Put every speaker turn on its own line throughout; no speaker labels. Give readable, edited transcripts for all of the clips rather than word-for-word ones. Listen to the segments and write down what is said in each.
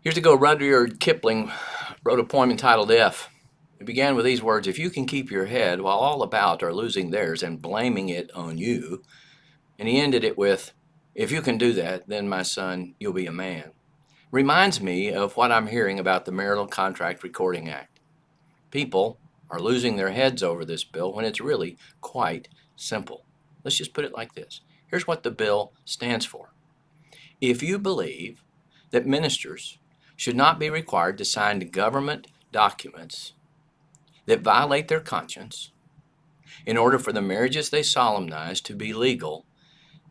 Years ago, Rudyard Kipling wrote a poem entitled If. It began with these words: if you can keep your head while all about are losing theirs and blaming it on you. And he ended it with, if you can do that, then my son, you'll be a man. Reminds me of what I'm hearing about the Marital Contract Recording Act. People are losing their heads over this bill when it's really quite simple. Let's just put it like this. Here's what the bill stands for. If you believe that ministers should not be required to sign government documents that violate their conscience in order for the marriages they solemnize to be legal,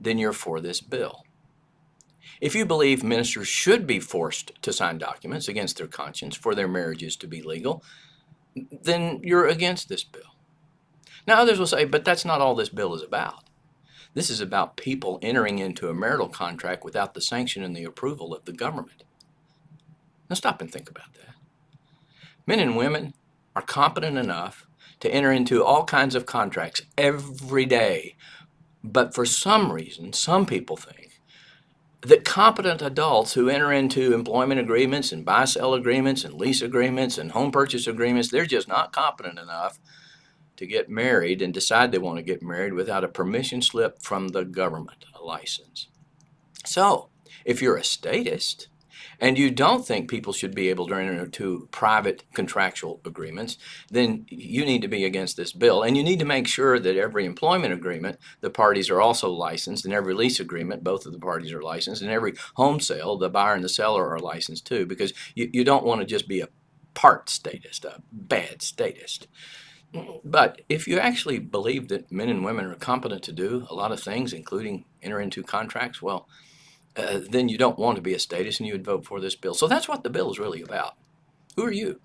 then you're for this bill. If you believe ministers should be forced to sign documents against their conscience for their marriages to be legal, then you're against this bill. Now, others will say, but that's not all this bill is about. This is about people entering into a marital contract without the sanction and the approval of the government. Now, stop and think about that. Men and women are competent enough to enter into all kinds of contracts every day. But for some reason, some people think that competent adults who enter into employment agreements and buy-sell agreements and lease agreements and home purchase agreements, they're just not competent enough to get married and decide they want to get married without a permission slip from the government, a license. So, if you're a statist and you don't think people should be able to enter into private contractual agreements, then you need to be against this bill. And you need to make sure that every employment agreement, the parties are also licensed, and every lease agreement, both of the parties are licensed, and every home sale, the buyer and the seller are licensed too, because you don't want to just be a part statist, a bad statist. But if you actually believe that men and women are competent to do a lot of things, including enter into contracts, well, then you don't want to be a statist and you would vote for this bill. So that's what the bill is really about. Who are you?